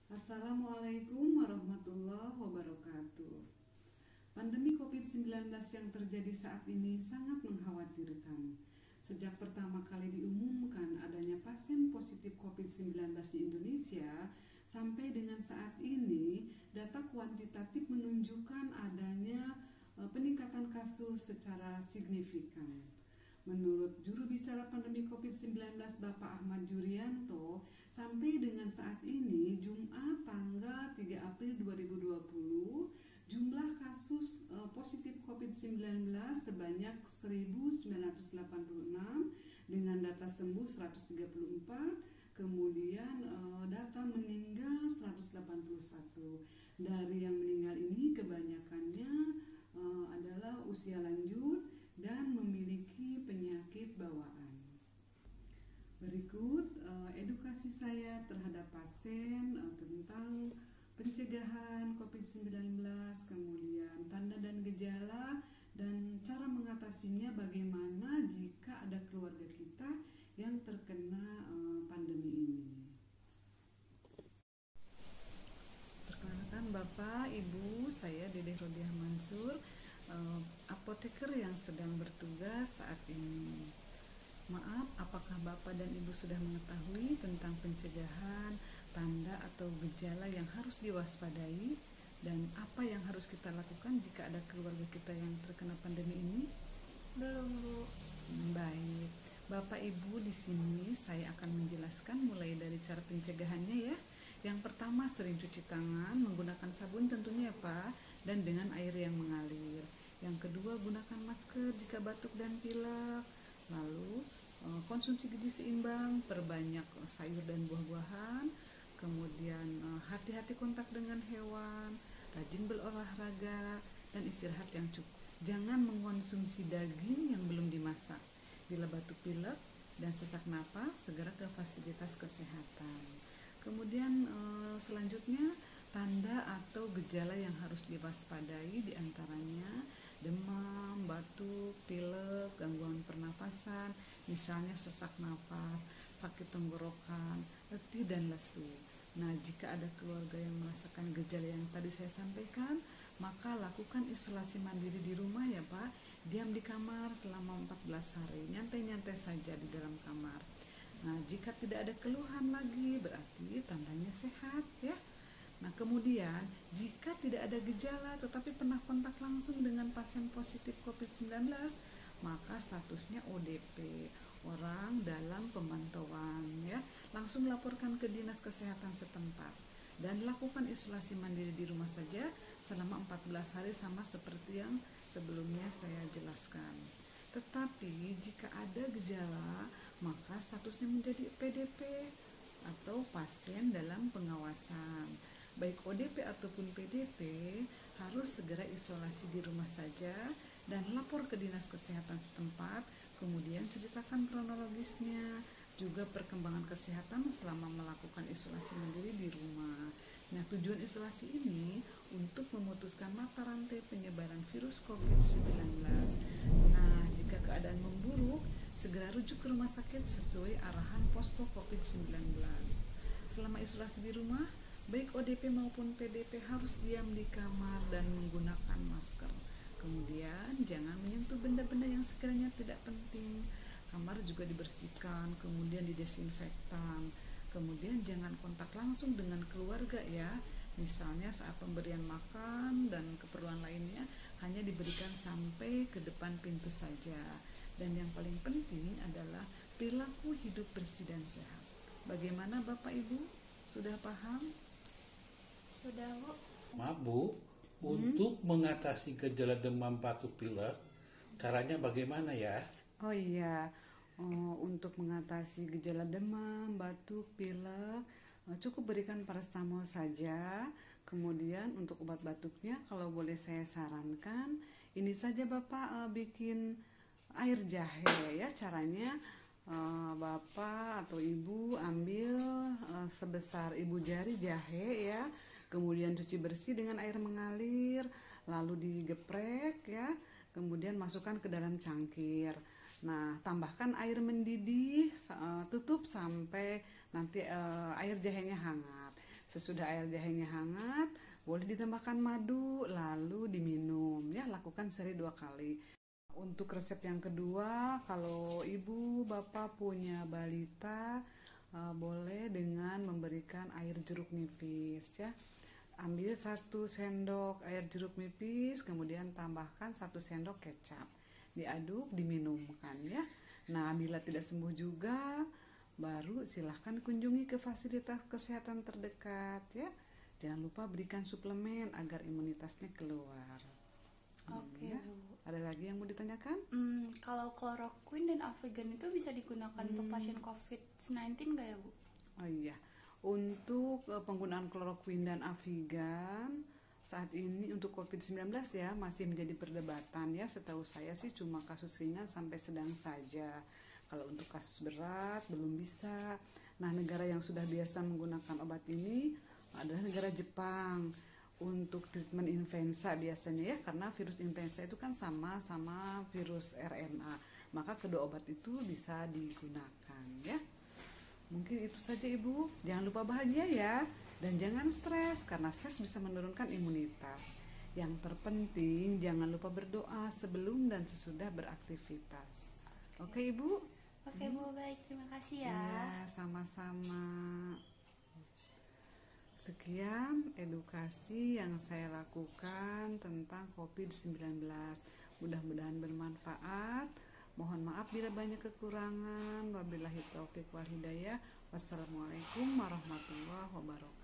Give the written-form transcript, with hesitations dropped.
Assalamualaikum warahmatullahi wabarakatuh. Pandemi COVID-19 yang terjadi saat ini sangat mengkhawatirkan. Sejak pertama kali diumumkan adanya pasien positif COVID-19 di Indonesia, sampai dengan saat ini, data kuantitatif menunjukkan adanya peningkatan kasus secara signifikan. Menurut juru bicara pandemi COVID-19 Bapak Ahmad Yuryanto, sampai dengan saat ini Jumat tanggal 3 April 2020, jumlah kasus positif COVID-19 sebanyak 1.986 dengan data sembuh 134, kemudian data meninggal 181. Dari yang meninggal ini kebanyakannya adalah usia lanjut dan memiliki penyakit bawaan. Berikut edukasi saya terhadap pasien tentang pencegahan COVID-19, kemudian tanda dan gejala, dan cara mengatasinya bagaimana jika ada keluarga kita yang terkena pandemi ini. Perkenalkan Bapak, Ibu, saya Dedeh Rodiah Mansur, apoteker yang sedang bertugas saat ini. Maaf, apakah Bapak dan Ibu sudah mengetahui tentang pencegahan, tanda atau gejala yang harus diwaspadai, dan apa yang harus kita lakukan jika ada keluarga kita yang terkena pandemi ini? Belum, Bu. Baik, Bapak Ibu, di sini saya akan menjelaskan mulai dari cara pencegahannya ya. Yang pertama, sering cuci tangan menggunakan sabun tentunya Pak, dan dengan air yang mengalir. Yang kedua, gunakan masker jika batuk dan pilek. Lalu konsumsi gizi seimbang, perbanyak sayur dan buah-buahan. Kemudian hati-hati kontak dengan hewan, rajin berolahraga, dan istirahat yang cukup. Jangan mengkonsumsi daging yang belum dimasak. Bila batuk pilek dan sesak napas, segera ke fasilitas kesehatan. Kemudian selanjutnya, tanda atau gejala yang harus diwaspadai diantaranya demam, batuk, pilek, gangguan pernapasan, misalnya sesak nafas, sakit tenggorokan, letih dan lesu. Nah, jika ada keluarga yang merasakan gejala yang tadi saya sampaikan, maka lakukan isolasi mandiri di rumah ya Pak. Diam di kamar selama 14 hari, nyantai-nyantai saja di dalam kamar. Nah, jika tidak ada keluhan lagi, berarti tandanya sehat ya. Nah, kemudian jika tidak ada gejala tetapi pernah kontak langsung dengan pasien positif COVID-19, maka statusnya ODP, orang dalam pemantauan ya. Langsung laporkan ke dinas kesehatan setempat dan lakukan isolasi mandiri di rumah saja selama 14 hari sama seperti yang sebelumnya saya jelaskan. Tetapi jika ada gejala, maka statusnya menjadi PDP atau pasien dalam pengawasan. Baik ODP ataupun PDP harus segera isolasi di rumah saja dan lapor ke dinas kesehatan setempat, kemudian ceritakan kronologisnya, juga perkembangan kesehatan selama melakukan isolasi mandiri di rumah. Nah, tujuan isolasi ini untuk memutuskan mata rantai penyebaran virus COVID-19. Nah, jika keadaan memburuk, segera rujuk ke rumah sakit sesuai arahan posko COVID-19. Selama isolasi di rumah, baik ODP maupun PDP harus diam di kamar dan menggunakan masker. Kemudian jangan menyentuh benda-benda yang sekiranya tidak penting. Kamar juga dibersihkan, kemudian didesinfektan. Kemudian jangan kontak langsung dengan keluarga ya. Misalnya saat pemberian makan dan keperluan lainnya hanya diberikan sampai ke depan pintu saja. Dan yang paling penting adalah perilaku hidup bersih dan sehat. Bagaimana Bapak Ibu? Sudah paham? Sudah, Bu. Maaf Bu, untuk mengatasi gejala demam batuk pilek, caranya bagaimana ya? Oh iya, untuk mengatasi gejala demam, batuk, pilek, cukup berikan paracetamol saja. Kemudian untuk obat batuknya, kalau boleh saya sarankan, ini saja Bapak bikin air jahe ya. Caranya Bapak atau Ibu ambil sebesar ibu jari jahe ya. Kemudian cuci bersih dengan air mengalir, lalu digeprek ya, kemudian masukkan ke dalam cangkir. Nah, tambahkan air mendidih, tutup sampai nanti air jahenya hangat. Sesudah air jahenya hangat, boleh ditambahkan madu lalu diminum ya, lakukan sehari 2 kali. Untuk resep yang kedua, kalau ibu bapak punya balita, boleh dengan memberikan air jeruk nipis ya. Ambil 1 sendok air jeruk nipis, kemudian tambahkan 1 sendok kecap, diaduk diminumkan ya. Nah, bila tidak sembuh juga, baru silahkan kunjungi ke fasilitas kesehatan terdekat ya. Jangan lupa berikan suplemen agar imunitasnya keluar. Oke, Ya. Bu. Ada lagi yang mau ditanyakan? Kalau chloroquine dan Avigan itu bisa digunakan untuk pasien COVID-19 nggak ya, Bu? Oh iya, untuk penggunaan kloroquine dan Avigan saat ini untuk COVID-19 ya masih menjadi perdebatan ya. Setahu saya sih cuma kasus ringan sampai sedang saja. Kalau untuk kasus berat belum bisa. Nah, negara yang sudah biasa menggunakan obat ini adalah negara Jepang. Untuk treatment influenza biasanya ya, karena virus influenza itu kan sama virus RNA. Maka kedua obat itu bisa digunakan ya. Mungkin itu saja Ibu. Jangan lupa bahagia ya. Dan jangan stres, karena stres bisa menurunkan imunitas. Yang terpenting jangan lupa berdoa sebelum dan sesudah beraktivitas. Oke Ibu? Oke, Bu, baik. Terima kasih ya. Ya, sama-sama. Sekian edukasi yang saya lakukan tentang COVID-19. Mudah-mudahan bermanfaat. Mohon maaf bila banyak kekurangan. Wabillahi taufik wal hidayah. Wassalamualaikum warahmatullahi wabarakatuh.